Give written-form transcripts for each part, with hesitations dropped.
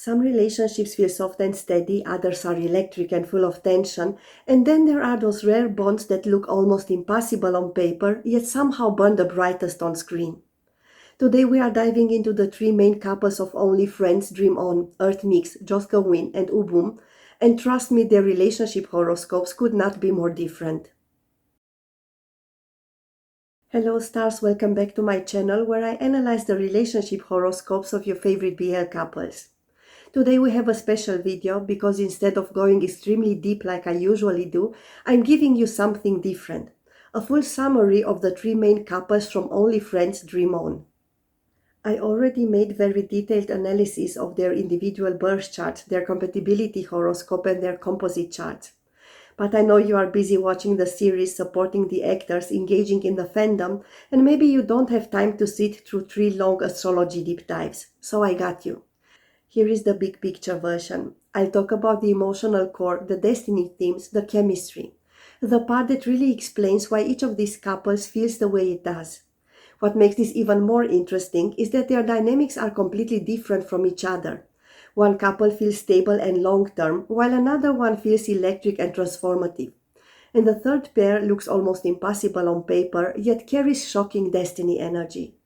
Some relationships feel soft and steady, others are electric and full of tension, and then there are those rare bonds that look almost impossible on paper, yet somehow burn the brightest on screen. Today we are diving into the three main couples of Only Friends Dream On, EarthMix, JossGawin and AouBoom, and trust me, their relationship horoscopes could not be more different. Hello stars, welcome back to my channel where I analyze the relationship horoscopes of your favorite BL couples. Today we have a special video because instead of going extremely deep like I usually do, I'm giving you something different. A full summary of the three main couples from Only Friends Dream On. I already made very detailed analysis of their individual birth charts, their compatibility horoscope and their composite charts. But I know you are busy watching the series, supporting the actors, engaging in the fandom, and maybe you don't have time to sit through three long astrology deep dives. So I got you. Here is the big picture version. I'll talk about the emotional core, the destiny themes, the chemistry. The part that really explains why each of these couples feels the way it does. What makes this even more interesting is that their dynamics are completely different from each other. One couple feels stable and long-term, while another one feels electric and transformative. And the third pair looks almost impossible on paper, yet carries shocking destiny energy.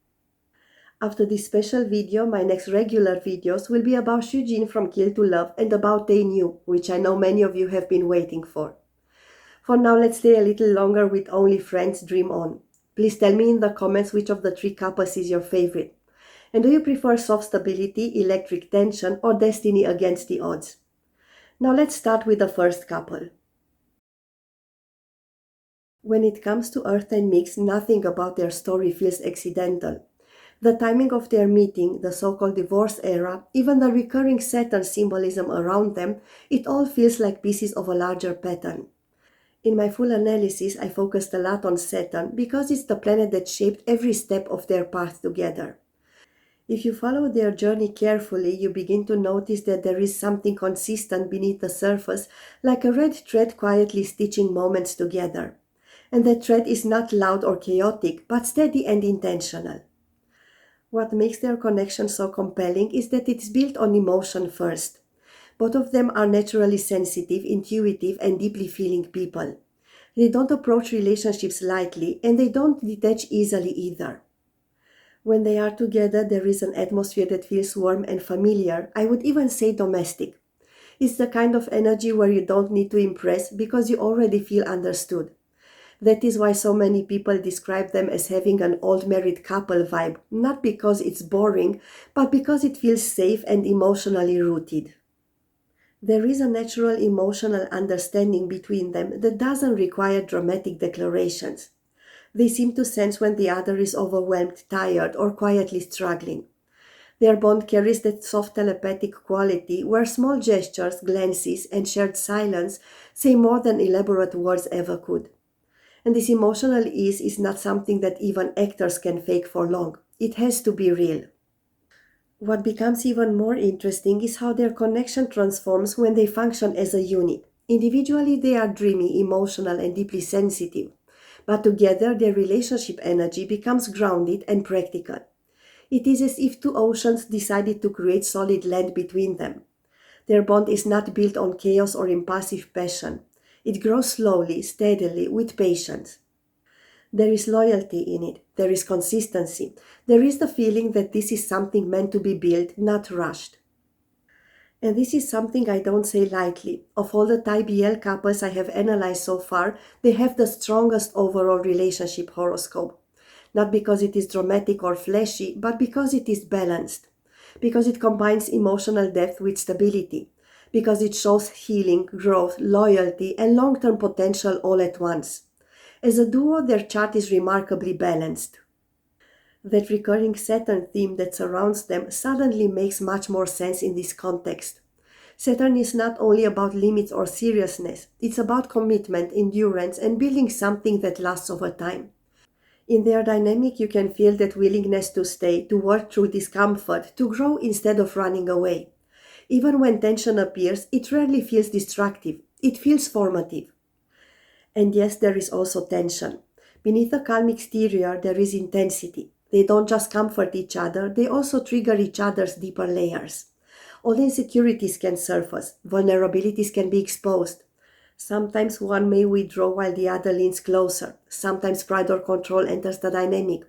After this special video, my next regular videos will be about Shujin from Kill to Love and about Tae-Nyu, which I know many of you have been waiting for. For now, let's stay a little longer with Only Friends Dream On. Please tell me in the comments which of the three couples is your favorite. And do you prefer soft stability, electric tension, or destiny against the odds? Now let's start with the first couple. When it comes to Earth and Mix, nothing about their story feels accidental. The timing of their meeting, the so-called divorce era, even the recurring Saturn symbolism around them, it all feels like pieces of a larger pattern. In my full analysis, I focused a lot on Saturn because it's the planet that shaped every step of their path together. If you follow their journey carefully, you begin to notice that there is something consistent beneath the surface, like a red thread quietly stitching moments together. And that thread is not loud or chaotic, but steady and intentional. What makes their connection so compelling is that it's built on emotion first. Both of them are naturally sensitive, intuitive, and deeply feeling people. They don't approach relationships lightly, and they don't detach easily either. When they are together, there is an atmosphere that feels warm and familiar, I would even say domestic. It's the kind of energy where you don't need to impress because you already feel understood. That is why so many people describe them as having an old married couple vibe, not because it's boring, but because it feels safe and emotionally rooted. There is a natural emotional understanding between them that doesn't require dramatic declarations. They seem to sense when the other is overwhelmed, tired, or quietly struggling. Their bond carries that soft telepathic quality where small gestures, glances, and shared silence say more than elaborate words ever could. And this emotional ease is not something that even actors can fake for long. It has to be real. What becomes even more interesting is how their connection transforms when they function as a unit. Individually, they are dreamy, emotional, and deeply sensitive. But together, their relationship energy becomes grounded and practical. It is as if two oceans decided to create solid land between them. Their bond is not built on chaos or impulsive passion. It grows slowly, steadily, with patience. There is loyalty in it. There is consistency. There is the feeling that this is something meant to be built, not rushed. And this is something I don't say lightly. Of all the Thai BL couples I have analyzed so far, they have the strongest overall relationship horoscope. Not because it is dramatic or flashy, but because it is balanced. Because it combines emotional depth with stability. Because it shows healing, growth, loyalty, and long-term potential all at once. As a duo, their chart is remarkably balanced. That recurring Saturn theme that surrounds them suddenly makes much more sense in this context. Saturn is not only about limits or seriousness, it's about commitment, endurance, and building something that lasts over time. In their dynamic, you can feel that willingness to stay, to work through discomfort, to grow instead of running away. Even when tension appears, it rarely feels destructive, it feels formative. And yes, there is also tension. Beneath the calm exterior, there is intensity. They don't just comfort each other, they also trigger each other's deeper layers. All insecurities can surface, vulnerabilities can be exposed. Sometimes one may withdraw while the other leans closer. Sometimes pride or control enters the dynamic.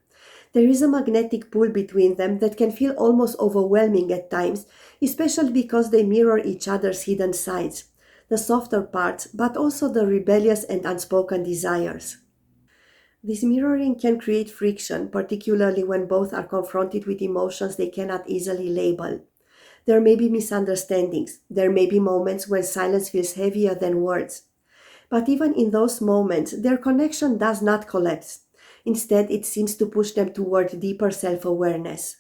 There is a magnetic pull between them that can feel almost overwhelming at times, especially because they mirror each other's hidden sides, the softer parts, but also the rebellious and unspoken desires. This mirroring can create friction, particularly when both are confronted with emotions they cannot easily label. There may be misunderstandings. There may be moments when silence feels heavier than words. But even in those moments, their connection does not collapse. Instead, it seems to push them toward deeper self awareness.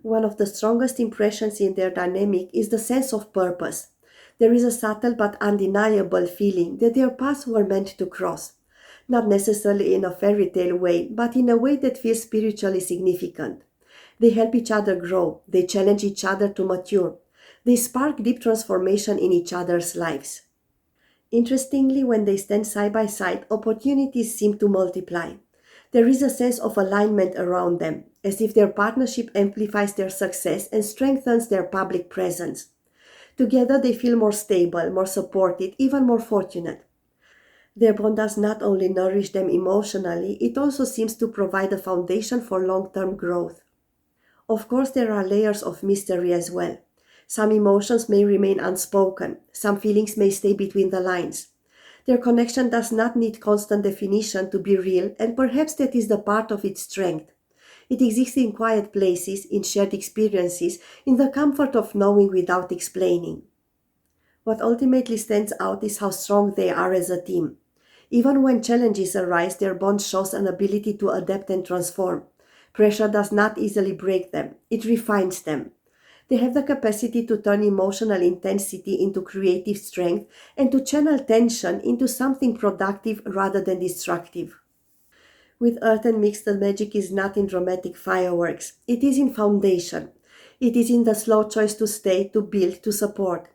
One of the strongest impressions in their dynamic is the sense of purpose. There is a subtle but undeniable feeling that their paths were meant to cross. Not necessarily in a fairy tale way, but in a way that feels spiritually significant. They help each other grow, they challenge each other to mature, they spark deep transformation in each other's lives. Interestingly, when they stand side by side, opportunities seem to multiply. There is a sense of alignment around them, as if their partnership amplifies their success and strengthens their public presence. Together, they feel more stable, more supported, even more fortunate. Their bond does not only nourish them emotionally, it also seems to provide a foundation for long term growth. Of course, there are layers of mystery as well. Some emotions may remain unspoken, some feelings may stay between the lines. Their connection does not need constant definition to be real, and perhaps that is the part of its strength. It exists in quiet places, in shared experiences, in the comfort of knowing without explaining. What ultimately stands out is how strong they are as a team. Even when challenges arise, their bond shows an ability to adapt and transform. Pressure does not easily break them, it refines them. They have the capacity to turn emotional intensity into creative strength and to channel tension into something productive rather than destructive. With Earth and Mix, the magic is not in dramatic fireworks. It is in foundation. It is in the slow choice to stay, to build, to support.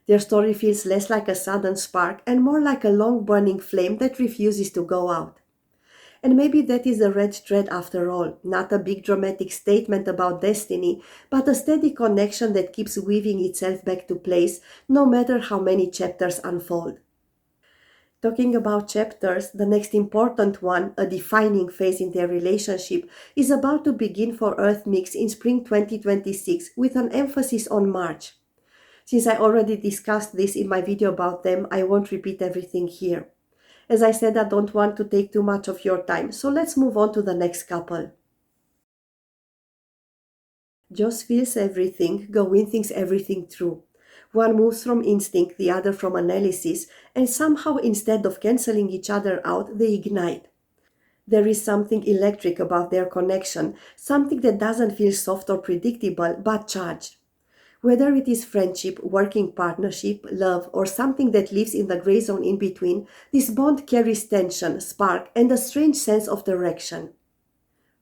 Their story feels less like a sudden spark and more like a long burning flame that refuses to go out. And maybe that is the red thread after all, not a big dramatic statement about destiny, but a steady connection that keeps weaving itself back to place no matter how many chapters unfold. Talking about chapters, the next important one, a defining phase in their relationship, is about to begin for EarthMix in spring 2026 with an emphasis on March. Since I already discussed this in my video about them, I won't repeat everything here. As I said, I don't want to take too much of your time, so let's move on to the next couple. Joss feels everything, Gawin thinks everything through. One moves from instinct, the other from analysis, and somehow instead of cancelling each other out, they ignite. There is something electric about their connection, something that doesn't feel soft or predictable, but charged. Whether it is friendship, working partnership, love, or something that lives in the gray zone in between, this bond carries tension, spark, and a strange sense of direction.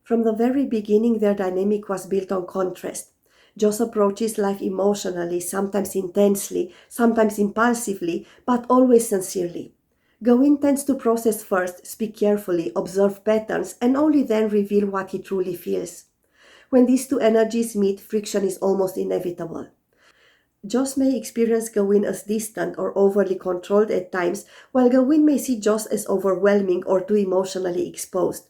From the very beginning, their dynamic was built on contrast. Joss approaches life emotionally, sometimes intensely, sometimes impulsively, but always sincerely. Gawin tends to process first, speak carefully, observe patterns, and only then reveal what he truly feels. When these two energies meet, friction is almost inevitable. Joss may experience Gawin as distant or overly controlled at times, while Gawin may see Joss as overwhelming or too emotionally exposed.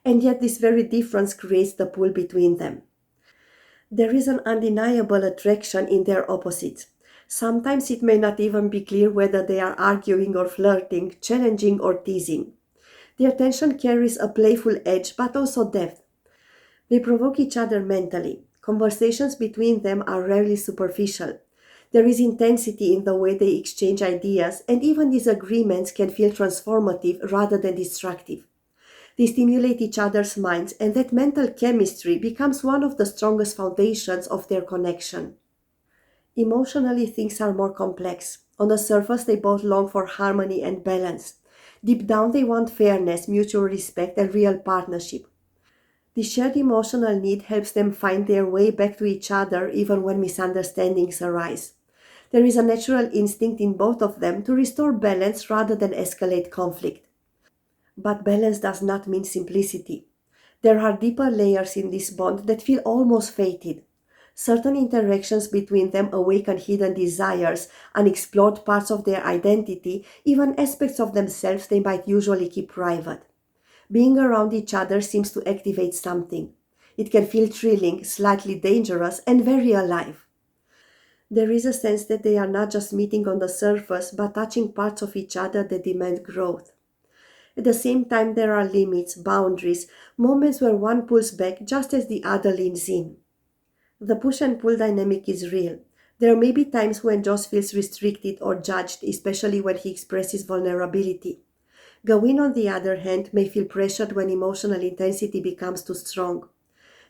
And yet this very difference creates the pull between them. There is an undeniable attraction in their opposites. Sometimes it may not even be clear whether they are arguing or flirting, challenging or teasing. Their tension carries a playful edge but also depth. They provoke each other mentally. Conversations between them are rarely superficial. There is intensity in the way they exchange ideas, and even disagreements can feel transformative rather than destructive. They stimulate each other's minds, and that mental chemistry becomes one of the strongest foundations of their connection. Emotionally, things are more complex. On the surface, they both long for harmony and balance. Deep down, they want fairness, mutual respect, and real partnership. The shared emotional need helps them find their way back to each other even when misunderstandings arise. There is a natural instinct in both of them to restore balance rather than escalate conflict. But balance does not mean simplicity. There are deeper layers in this bond that feel almost fated. Certain interactions between them awaken hidden desires, unexplored parts of their identity, even aspects of themselves they might usually keep private. Being around each other seems to activate something. It can feel thrilling, slightly dangerous, and very alive. There is a sense that they are not just meeting on the surface, but touching parts of each other that demand growth. At the same time, there are limits, boundaries, moments where one pulls back just as the other leans in. The push and pull dynamic is real. There may be times when Joss feels restricted or judged, especially when he expresses vulnerability. Gawin, on the other hand, may feel pressured when emotional intensity becomes too strong.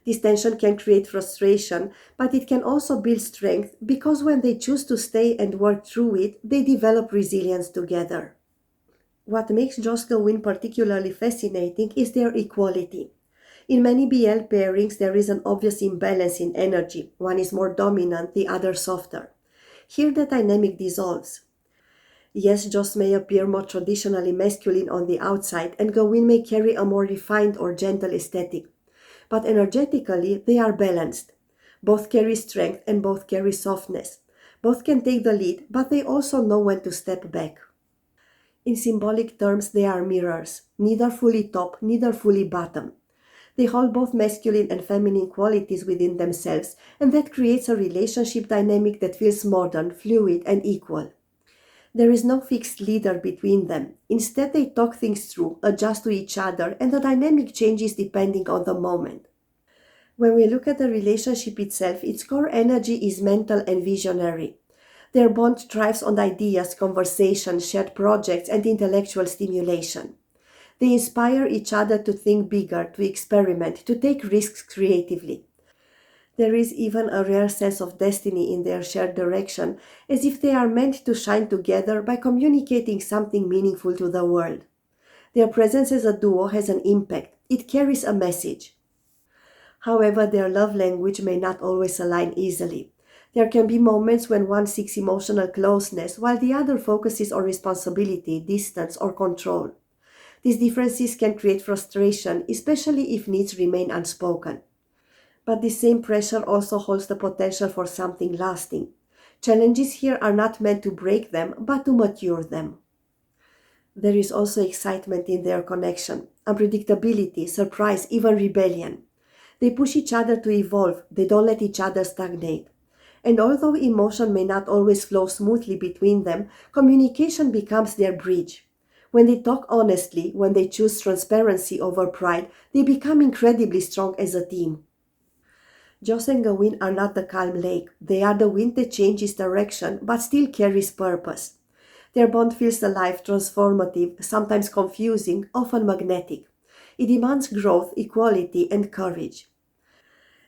This tension can create frustration, but it can also build strength because when they choose to stay and work through it, they develop resilience together. What makes JossGawin particularly fascinating is their equality. In many BL pairings, there is an obvious imbalance in energy. One is more dominant, the other softer. Here, the dynamic dissolves. Yes, Joss may appear more traditionally masculine on the outside, and Gawin may carry a more refined or gentle aesthetic. But energetically, they are balanced. Both carry strength and both carry softness. Both can take the lead, but they also know when to step back. In symbolic terms, they are mirrors, neither fully top, neither fully bottom. They hold both masculine and feminine qualities within themselves, and that creates a relationship dynamic that feels modern, fluid, and equal. There is no fixed leader between them. Instead, they talk things through, adjust to each other, and the dynamic changes depending on the moment. When we look at the relationship itself, its core energy is mental and visionary. Their bond thrives on ideas, conversation, shared projects, and intellectual stimulation. They inspire each other to think bigger, to experiment, to take risks creatively. There is even a rare sense of destiny in their shared direction, as if they are meant to shine together by communicating something meaningful to the world. Their presence as a duo has an impact. It carries a message. However, their love language may not always align easily. There can be moments when one seeks emotional closeness while the other focuses on responsibility, distance, or control. These differences can create frustration, especially if needs remain unspoken. But the same pressure also holds the potential for something lasting. Challenges here are not meant to break them, but to mature them. There is also excitement in their connection, unpredictability, surprise, even rebellion. They push each other to evolve, they don't let each other stagnate. And although emotion may not always flow smoothly between them, communication becomes their bridge. When they talk honestly, when they choose transparency over pride, they become incredibly strong as a team. Joss and Gawin are not the calm lake. They are the wind that changes direction but still carries purpose. Their bond feels alive, transformative, sometimes confusing, often magnetic. It demands growth, equality, and courage.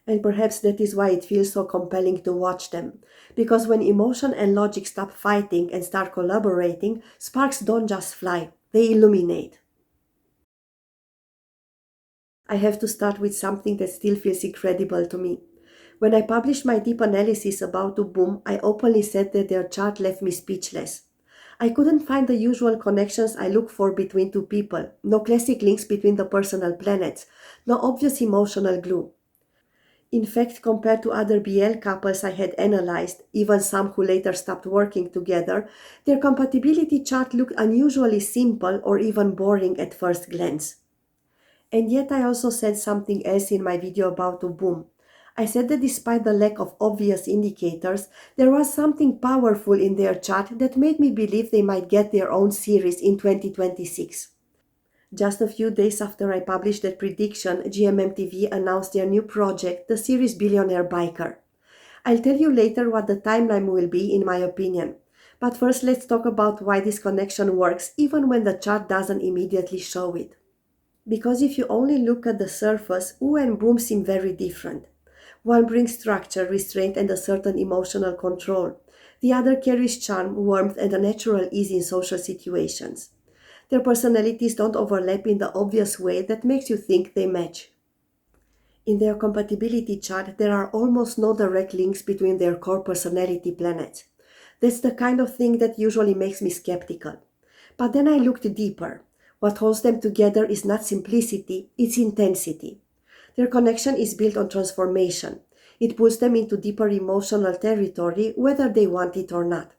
And perhaps that is why it feels so compelling to watch them. Because when emotion and logic stop fighting and start collaborating, sparks don't just fly, they illuminate. I have to start with something that still feels incredible to me. When I published my deep analysis about AouBoom, I openly said that their chart left me speechless. I couldn't find the usual connections I look for between two people, no classic links between the personal planets, no obvious emotional glue. In fact, compared to other BL couples I had analyzed, even some who later stopped working together, their compatibility chart looked unusually simple or even boring at first glance. And yet I also said something else in my video about AouBoom. I said that despite the lack of obvious indicators, there was something powerful in their chart that made me believe they might get their own series in 2026. Just a few days after I published that prediction, GMMTV announced their new project, the series Billionaire Biker. I'll tell you later what the timeline will be in my opinion. But first let's talk about why this connection works even when the chart doesn't immediately show it. Because if you only look at the surface, Oo and Boom seem very different. One brings structure, restraint, and a certain emotional control. The other carries charm, warmth, and a natural ease in social situations. Their personalities don't overlap in the obvious way that makes you think they match. In their compatibility chart, there are almost no direct links between their core personality planets. That's the kind of thing that usually makes me skeptical. But then I looked deeper. What holds them together is not simplicity, it's intensity. Their connection is built on transformation. It pulls them into deeper emotional territory, whether they want it or not.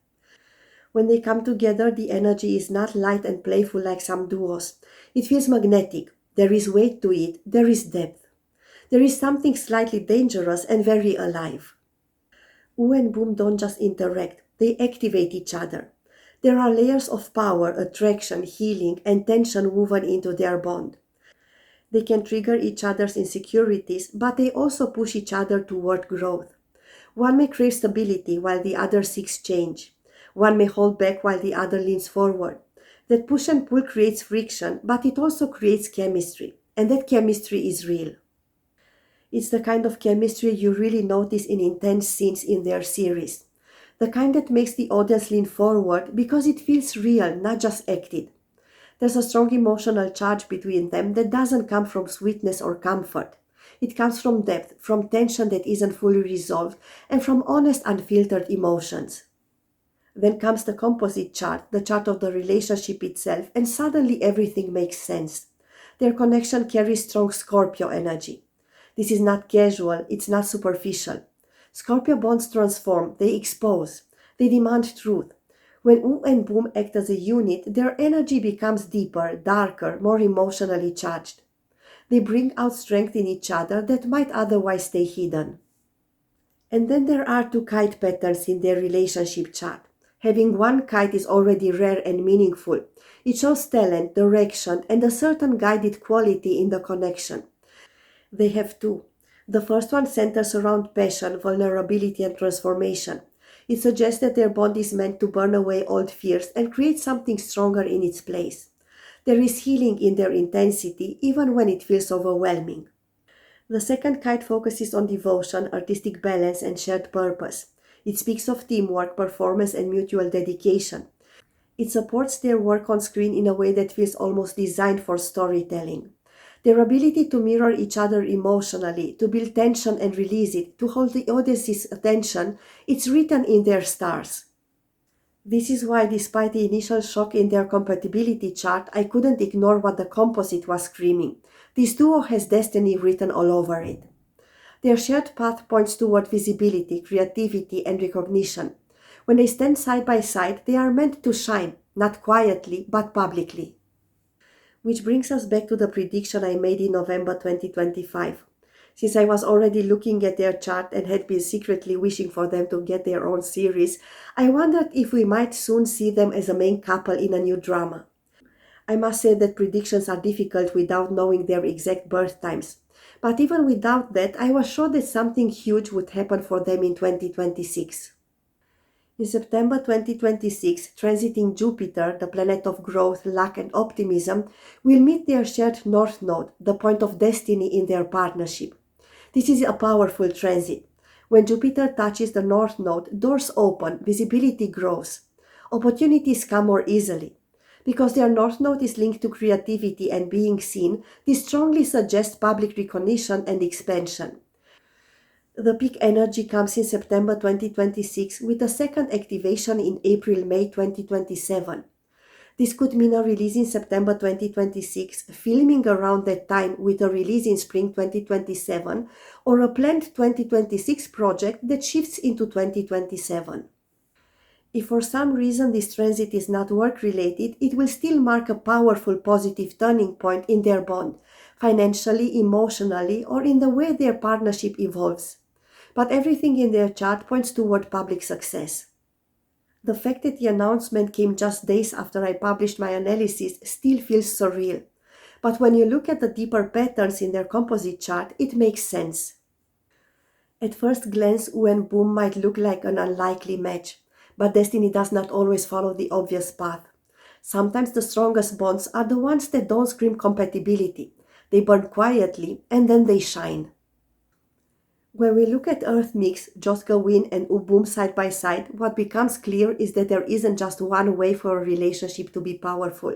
When they come together, the energy is not light and playful like some duos. It feels magnetic. There is weight to it. There is depth. There is something slightly dangerous and very alive. Oo and Boom don't just interact, they activate each other. There are layers of power, attraction, healing, and tension woven into their bond. They can trigger each other's insecurities, but they also push each other toward growth. One may crave stability while the other seeks change. One may hold back while the other leans forward. That push and pull creates friction, but it also creates chemistry. And that chemistry is real. It's the kind of chemistry you really notice in intense scenes in their series. The kind that makes the audience lean forward because it feels real, not just acted. There's a strong emotional charge between them that doesn't come from sweetness or comfort. It comes from depth, from tension that isn't fully resolved, and from honest, unfiltered emotions. Then comes the composite chart, the chart of the relationship itself, and suddenly everything makes sense. Their connection carries strong Scorpio energy. This is not casual, it's not superficial. Scorpio bonds transform, they expose, they demand truth. When Oo and Boom act as a unit, their energy becomes deeper, darker, more emotionally charged. They bring out strength in each other that might otherwise stay hidden. And then there are two kite patterns in their relationship chart. Having one kite is already rare and meaningful. It shows talent, direction, and a certain guided quality in the connection. They have two. The first one centers around passion, vulnerability, and transformation. It suggests that their bond is meant to burn away old fears and create something stronger in its place. There is healing in their intensity, even when it feels overwhelming. The second kite focuses on devotion, artistic balance, and shared purpose. It speaks of teamwork, performance, and mutual dedication. It supports their work on screen in a way that feels almost designed for storytelling. Their ability to mirror each other emotionally, to build tension and release it, to hold the audience's attention, it's written in their stars. This is why, despite the initial shock in their compatibility chart, I couldn't ignore what the composite was screaming. This duo has destiny written all over it. Their shared path points toward visibility, creativity, and recognition. When they stand side by side, they are meant to shine, not quietly, but publicly. Which brings us back to the prediction I made in November 2025. Since I was already looking at their chart and had been secretly wishing for them to get their own series, I wondered if we might soon see them as a main couple in a new drama. I must say that predictions are difficult without knowing their exact birth times. But even without that, I was sure that something huge would happen for them in 2026. In September 2026, transiting Jupiter, the planet of growth, luck, and optimism, will meet their shared North Node, the point of destiny in their partnership. This is a powerful transit. When Jupiter touches the North Node, doors open, visibility grows. Opportunities come more easily. Because their North Node is linked to creativity and being seen, this strongly suggests public recognition and expansion. The peak energy comes in September 2026 with a second activation in April-May 2027. This could mean a release in September 2026, filming around that time with a release in spring 2027, or a planned 2026 project that shifts into 2027. If for some reason this transit is not work-related, it will still mark a powerful positive turning point in their bond, financially, emotionally, or in the way their partnership evolves. But everything in their chart points toward public success. The fact that the announcement came just days after I published my analysis still feels surreal. But when you look at the deeper patterns in their composite chart, it makes sense. At first glance, Oo and Boom might look like an unlikely match, but destiny does not always follow the obvious path. Sometimes the strongest bonds are the ones that don't scream compatibility. They burn quietly, and then they shine. When we look at EarthMix, JossGawin and AouBoom side by side, what becomes clear is that there isn't just one way for a relationship to be powerful.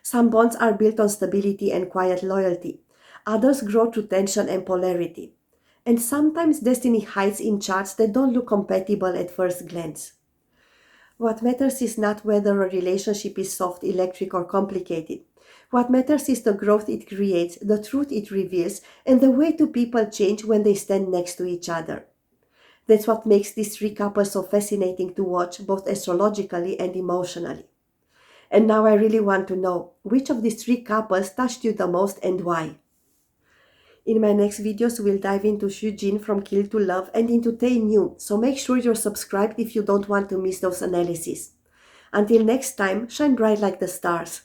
Some bonds are built on stability and quiet loyalty. Others grow through tension and polarity. And sometimes destiny hides in charts that don't look compatible at first glance. What matters is not whether a relationship is soft, electric, or complicated. What matters is the growth it creates, the truth it reveals, and the way two people change when they stand next to each other. That's what makes these three couples so fascinating to watch, both astrologically and emotionally. And now I really want to know, which of these three couples touched you the most and why? In my next videos, we'll dive into Jin from Kill to Love and into Tae New, so make sure you're subscribed if you don't want to miss those analyses. Until next time, shine bright like the stars.